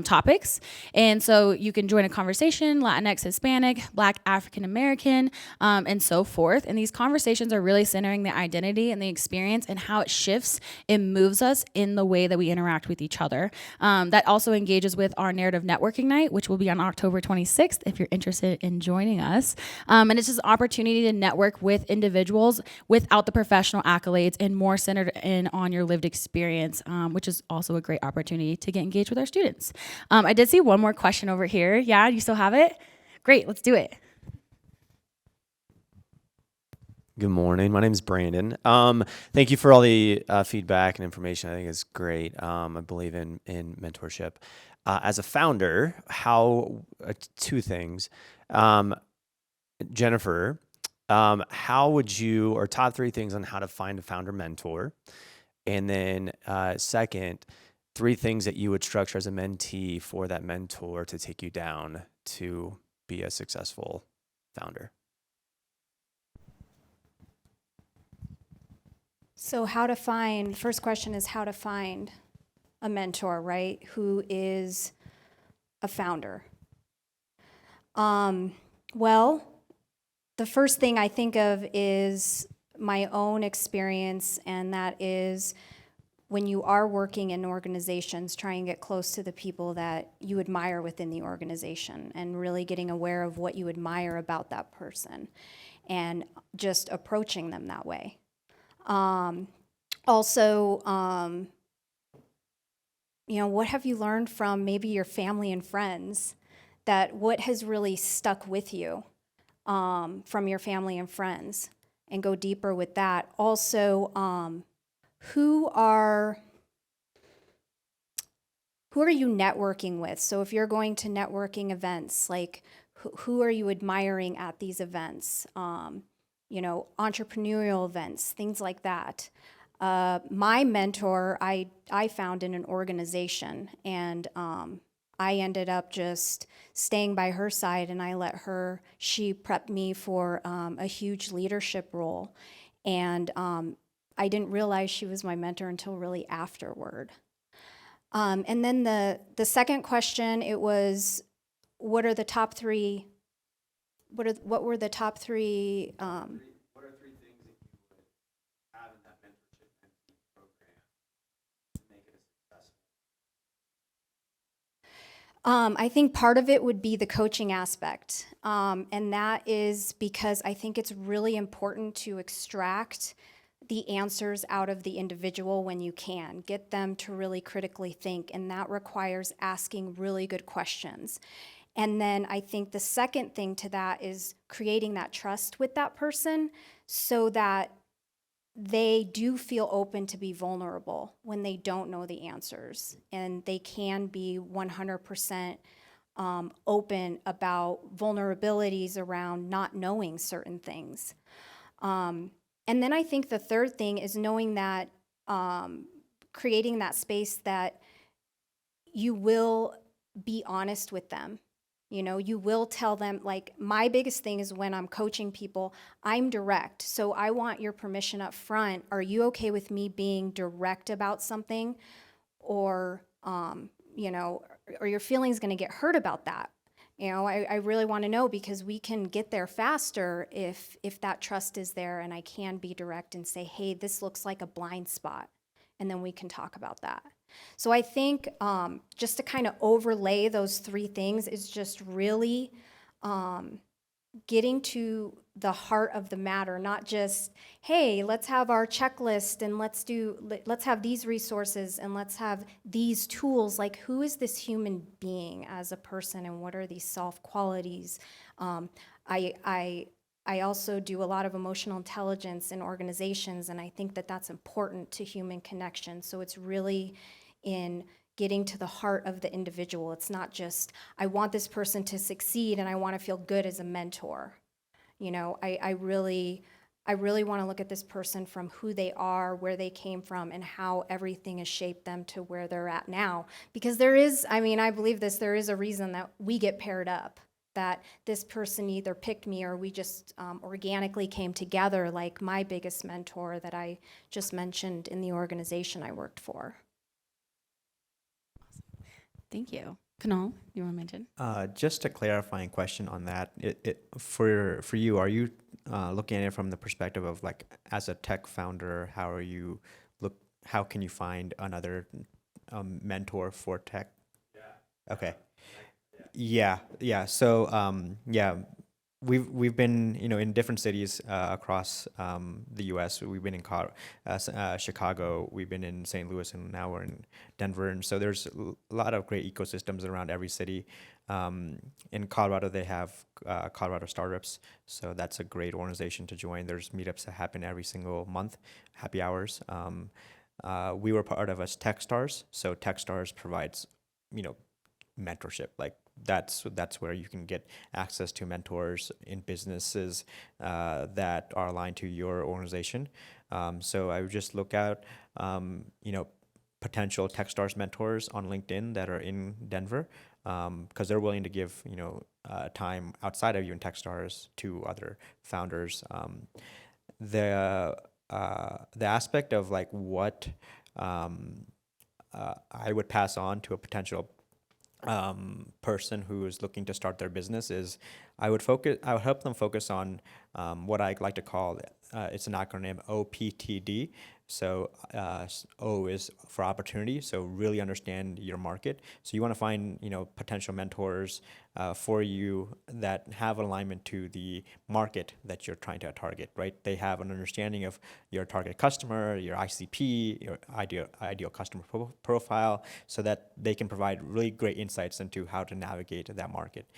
topics. And so you can join a conversation, Latinx, Hispanic, Black, African American, and so forth. And these conversations are really centering the identity and the experience and how it shifts and moves us in the way that we interact with each other. That also engages with our Narrative Networking Night, which will be on October 26th if you're interested in joining us. And it's just an opportunity to network with individuals without the professional accolades and more centered in on your lived experience, which is also a great opportunity to get engaged with our students. I did see one more question over here. Yeah, you still have it? Great, let's do it. Good morning. My name is Brandon. Thank you for all the feedback and information. I think it's great. I believe in mentorship. As a founder, two things. Jennifer, how would you, or top 3 things on how to find a founder mentor? And then second, 3 things that you would structure as a mentee for that mentor to take you down to be a successful founder. So first question is how to find a mentor, right? Who is a founder? Well, the first thing I think of is my own experience, and that is when you are working in organizations, try and get close to the people that you admire within the organization and really getting aware of what you admire about that person and just approaching them that way. Also, what have you learned from maybe your family and friends, that what has really stuck with you from your family and friends, and go deeper with that. Also, who are you networking with? So if you're going to networking events, like who are you admiring at these events? Entrepreneurial events, things like that. My mentor, I found in an organization, and I ended up just staying by her side, and she prepped me for a huge leadership role. And I didn't realize she was my mentor until really afterward. And then the second question, it was, what were the top three? What are 3 What are 3 things that you would have in that mentorship mentee program to make it a successful? I think part of it would be the coaching aspect. And that is because I think it's really important to extract the answers out of the individual when you can. Get them to really critically think, and that requires asking really good questions. And then I think the second thing to that is creating that trust with that person so that they do feel open to be vulnerable when they don't know the answers, and they can be 100% open about vulnerabilities around not knowing certain things. And then I think the third thing is knowing that, creating that space that you will be honest with them. You will tell them, like, my biggest thing is when I'm coaching people, I'm direct. So I want your permission up front. Are you okay with me being direct about something? Or, are your feelings going to get hurt about that? I really want to know, because we can get there faster if that trust is there, and I can be direct and say, hey, this looks like a blind spot. And then we can talk about that. So I think just to kind of overlay those 3 things is just really getting to the heart of the matter, not just, hey, let's have our checklist and let's have these resources and let's have these tools. Like, who is this human being as a person, and what are these soft qualities? I also do a lot of emotional intelligence in organizations, and I think that that's important to human connection. So it's really in getting to the heart of the individual. It's not just, I want this person to succeed and I want to feel good as a mentor. I really want to look at this person from who they are, where they came from, and how everything has shaped them to where they're at now. Because I believe there is a reason that we get paired up, that this person either picked me or we just organically came together, like my biggest mentor that I just mentioned in the organization I worked for. Thank you. Kunal, you want to mention? Just a clarifying question on that. For you, are you looking at it from the perspective of, like, as a tech founder, how can you find another mentor for tech? Yeah. Okay. Yeah. So we've been in different cities across the U.S. We've been in Chicago, we've been in St. Louis, and now we're in Denver. And so there's a lot of great ecosystems around every city. In Colorado, they have Colorado Startups, so that's a great organization to join. There's meetups that happen every single month, happy hours. We were part of TechStars, so TechStars provides mentorship. Like, that's where you can get access to mentors in businesses that are aligned to your organization. So I would just look out, potential TechStars mentors on LinkedIn that are in Denver, because they're willing to give time outside of you in TechStars to other founders. The aspect of, like, what I would pass on to a potential person who is looking to start their business is I would help them focus on what I like to call, it's an acronym, OPTD, So O is for opportunity. So really understand your market. So you want to find potential mentors for you that have alignment to the market that you're trying to target. Right? They have an understanding of your target customer, your ICP, your ideal customer profile, so that they can provide really great insights into how to navigate that market.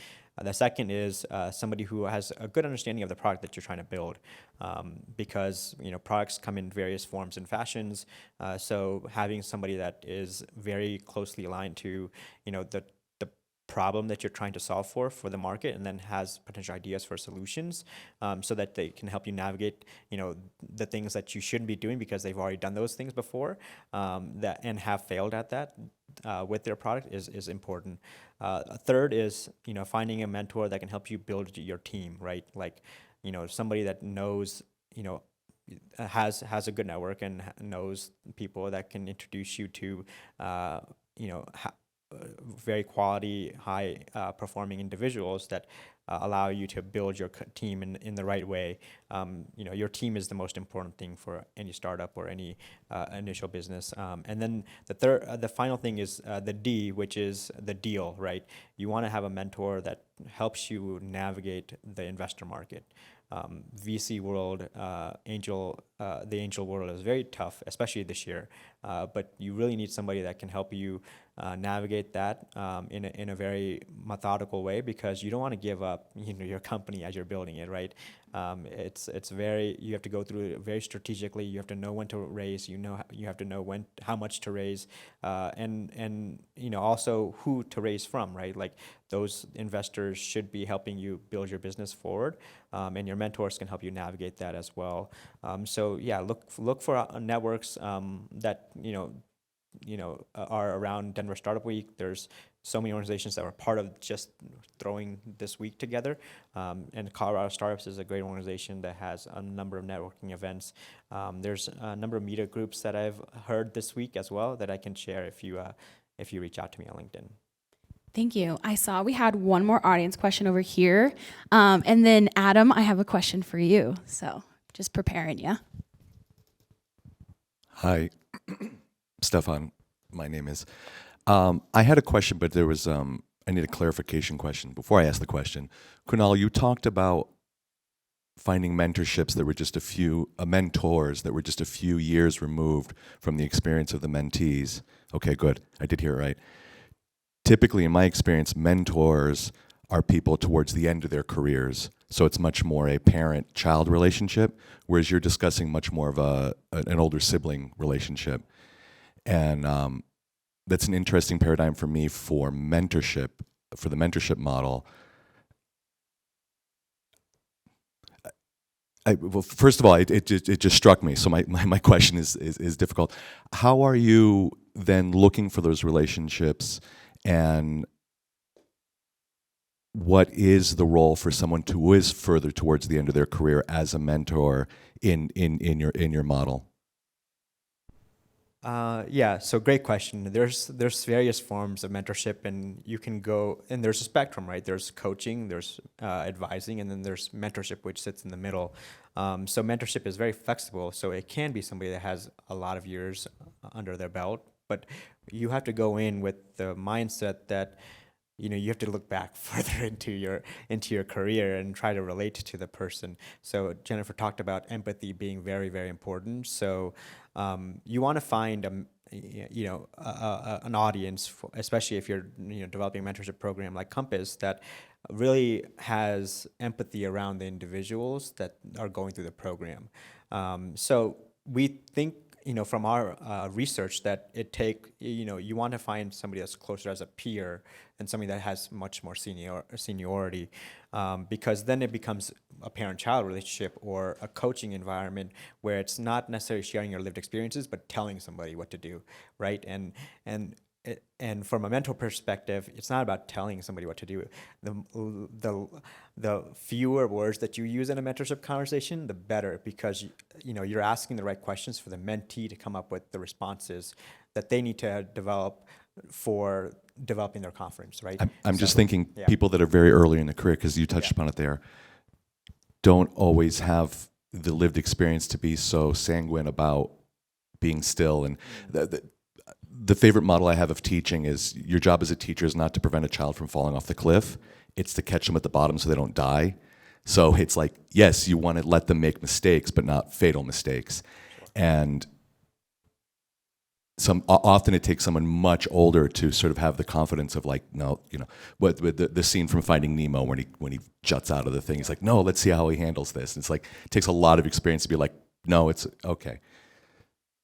The second is somebody who has a good understanding of the product that you're trying to build, because products come in various forms and fashions. So having somebody that is very closely aligned to the problem that you're trying to solve for the market, and then has potential ideas for solutions, so that they can help you navigate the things that you shouldn't be doing because they've already done those things before, and have failed at that with their product is important. A third is finding a mentor that can help you build your team, right? Like somebody that knows has a good network and knows people that can introduce you to very quality, high performing individuals that allow you to build your team in the right way. Your team is the most important thing for any startup or any initial business. And then the final thing is the D, which is the deal, right? You want to have a mentor that helps you navigate the investor market. VC world, the angel world is very tough, especially this year. But you really need somebody that can help you navigate that in a very methodical way, because you don't want to give up your company as you're building it, right? You have to go through it very strategically. You have to know when to raise. You have to know how much to raise, and also who to raise from, right? Like those investors should be helping you build your business forward, and your mentors can help you navigate that as well. So yeah, look for networks that are around Denver Startup Week. There's so many organizations that were part of just throwing this week together. And Colorado Startups is a great organization that has a number of networking events. There's a number of media groups that I've heard this week as well that I can share if you reach out to me on LinkedIn. Thank you. I saw we had one more audience question over here. And then Adam, I have a question for you. So just preparing you. Hi, Stefan, my name is. I had a question, but there was, I need a clarification question before I ask the question. Kunal, you talked about finding mentorships that were just mentors that were just a few years removed from the experience of the mentees. Okay, good. I did hear it right. Typically, in my experience, mentors are people towards the end of their careers. So it's much more a parent-child relationship, whereas you're discussing much more of an older sibling relationship. And that's an interesting paradigm for me for mentorship, for the mentorship model. Well, first of all, it just struck me. So my question is difficult. How are you then looking for those relationships, and what is the role for someone who is further towards the end of their career as a mentor in your model? Yeah, so great question. There's various forms of mentorship, and you can go, and there's a spectrum, right? There's coaching, there's advising, and then there's mentorship, which sits in the middle. So mentorship is very flexible, so it can be somebody that has a lot of years under their belt, but you have to go in with the mindset that you have to look back further into your career and try to relate to the person. So Jennifer talked about empathy being very, very important. So you want to find an audience, especially if you're developing a mentorship program like Compass, that really has empathy around the individuals that are going through the program. So we think from our research that you want to find somebody that's closer as a peer than somebody that has much more seniority, because then it becomes a parent-child relationship or a coaching environment where it's not necessarily sharing your lived experiences, but telling somebody what to do, right? And from a mentor perspective, it's not about telling somebody what to do. The fewer words that you use in a mentorship conversation, the better, because you're asking the right questions for the mentee to come up with the responses that they need to develop for developing their confidence, right? I'm just thinking people that are very early in the career, because you touched upon it there, don't always have the lived experience to be so sanguine about being still. And the favorite model I have of teaching is your job as a teacher is not to prevent a child from falling off the cliff. It's to catch them at the bottom so they don't die. So it's like, yes, you want to let them make mistakes, but not fatal mistakes. And often it takes someone much older to sort of have the confidence of like, no, with the scene from Finding Nemo when he juts out of the thing, he's like, no, let's see how he handles this. And it's like, it takes a lot of experience to be like, no, it's okay.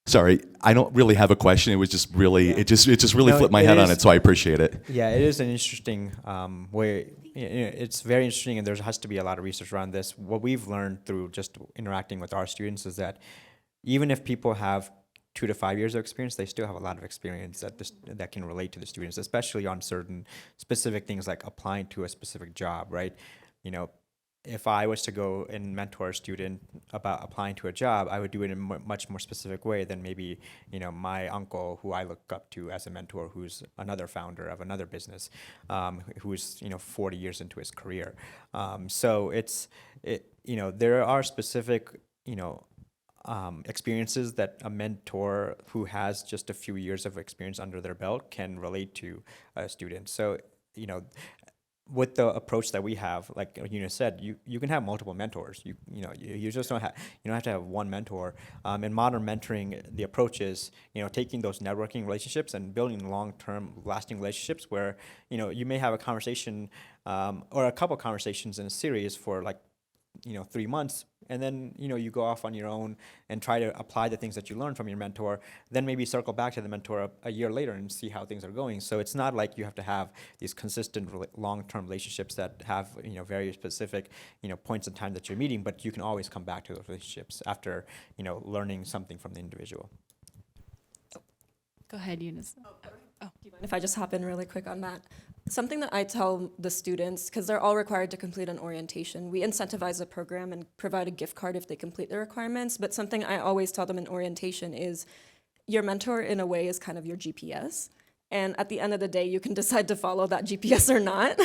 Sorry, I don't really have a question. It was just really, it just really No, flipped my it head on is- it, so I appreciate it. Yeah, it is an interesting way. It's very interesting, and there has to be a lot of research around this. What we've learned through just interacting with our students is that even if people have 2 to 5 years of experience, they still have a lot of experience that can relate to the students, especially on certain specific things like applying to a specific job, right? If I was to go and mentor a student about applying to a job, I would do it in a much more specific way than maybe, my uncle, who I look up to as a mentor, who's another founder of another business, who's, 40 years into his career. So there are specific, experiences that a mentor who has just a few years of experience under their belt can relate to a student. So, with the approach that we have, like Eunice said, you can have multiple mentors. You just don't have to have one mentor. In modern mentoring, the approach is taking those networking relationships and building long-term, lasting relationships where you may have a conversation or a couple conversations in a series for 3 months, and then you go off on your own and try to apply the things that you learned from your mentor, then maybe circle back to the mentor a year later and see how things are going. So it's not like you have to have these consistent long-term relationships that have very specific points in time that you're meeting, but you can always come back to those relationships after learning something from the individual. Go ahead, Eunice. Do you mind if I just hop in really quick on that? Something that I tell the students, because they're all required to complete an orientation, we incentivize the program and provide a gift card if they complete the requirements, but something I always tell them in orientation is your mentor, in a way, is kind of your GPS. And at the end of the day, you can decide to follow that GPS or not.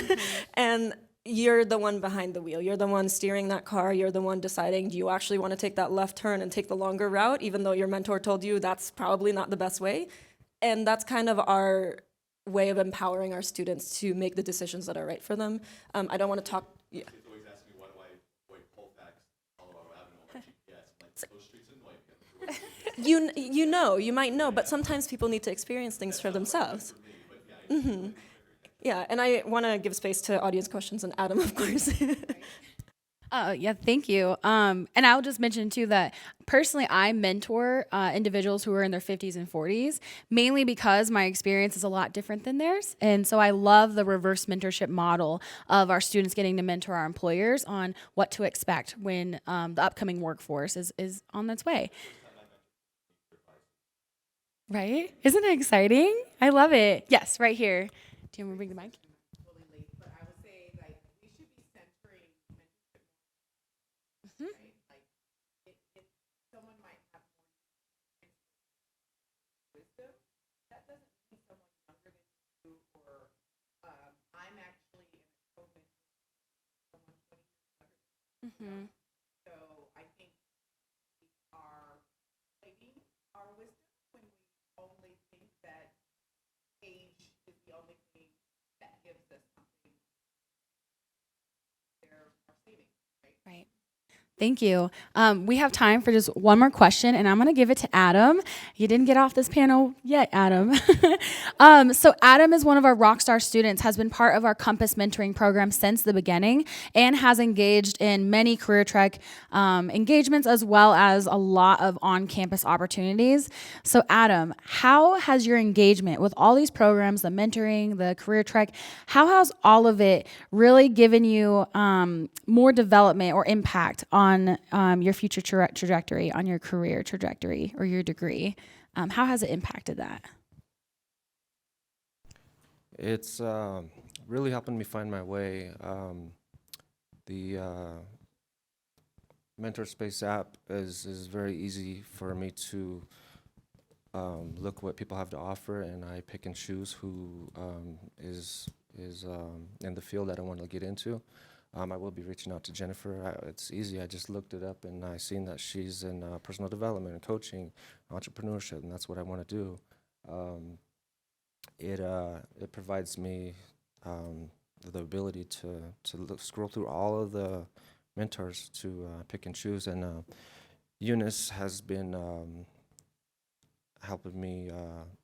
And you're the one behind the wheel. You're the one steering that car. You're the one deciding, do you actually want to take that left turn and take the longer route, even though your mentor told you that's probably not the best way? And that's kind of our way of empowering our students to make the decisions that are right for them. I don't want to talk. Yeah. Kids always ask me, why do I avoid Colfax, Colorado Avenue, GPS? Like, those streets annoy me. You might know, but sometimes people need to experience things for themselves. Yeah, and I want to give space to audience questions and Adam, of course. Yeah, thank you. And I'll just mention too that personally I mentor individuals who are in their 50s and 40s, mainly because my experience is a lot different than theirs. And so I love the reverse mentorship model of our students getting to mentor our employers on what to expect when the upcoming workforce is on its way. Right? Isn't it exciting? I love it. Yes, right here. Do you want me to bring the mic? Mm-hmm. So I think we are saving our wisdom when we only think that age is the only thing that gives us something. There are savings, right? Right. Thank you. We have time for just one more question, and I'm going to give it to Adam. You didn't get off this panel yet, Adam. So Adam is one of our Rockstar students, has been part of our Compass mentoring program since the beginning, and has engaged in many career trek engagements, as well as a lot of on-campus opportunities. So Adam, how has your engagement with all these programs, the mentoring, the career trek, how has all of it really given you more development or impact on your future trajectory, on your career trajectory or your degree? How has it impacted that? It's really helping me find my way. The Mentor Space app is very easy for me to look what people have to offer, and I pick and choose who is in the field that I want to get into. I will be reaching out to Jennifer. It's easy. I just looked it up and I seen that she's in personal development and coaching, entrepreneurship, and that's what I want to do. It provides me the ability to scroll through all of the mentors to pick and choose. And Eunice has been helping me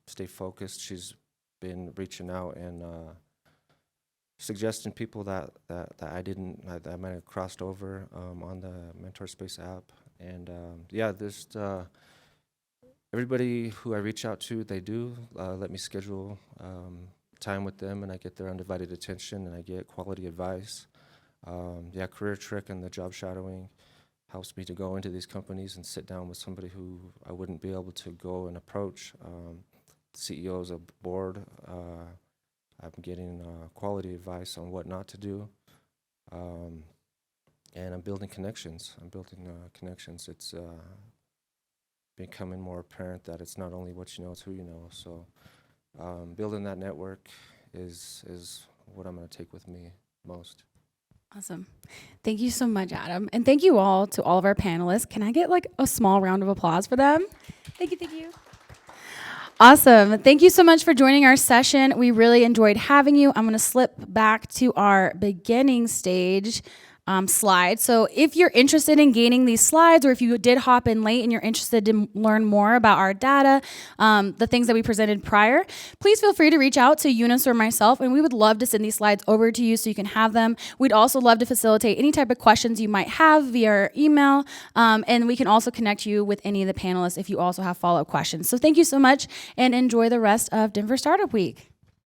stay focused. She's been reaching out and suggesting people that I might have crossed over on the Mentor Space app. And there's everybody who I reach out to, they do let me schedule time with them, and I get their undivided attention, and I get quality advice. Career Trick and the job shadowing helps me to go into these companies and sit down with somebody who I wouldn't be able to go and approach. CEOs of board, I'm getting quality advice on what not to do, and I'm building connections. It's becoming more apparent that it's not only what you know, it's who you know. So building that network is what I'm going to take with me most. Awesome. Thank you so much, Adam. And thank you all to all of our panelists. Can I get like a small round of applause for them? Thank you, thank you. Awesome. Thank you so much for joining our session. We really enjoyed having you. I'm going to slip back to our beginning stage slide. So if you're interested in gaining these slides, or if you did hop in late and you're interested to learn more about our data, the things that we presented prior, please feel free to reach out to Eunice or myself, and we would love to send these slides over to you so you can have them. We'd also love to facilitate any type of questions you might have via our email, and we can also connect you with any of the panelists if you also have follow-up questions. So thank you so much, and enjoy the rest of Denver Startup Week.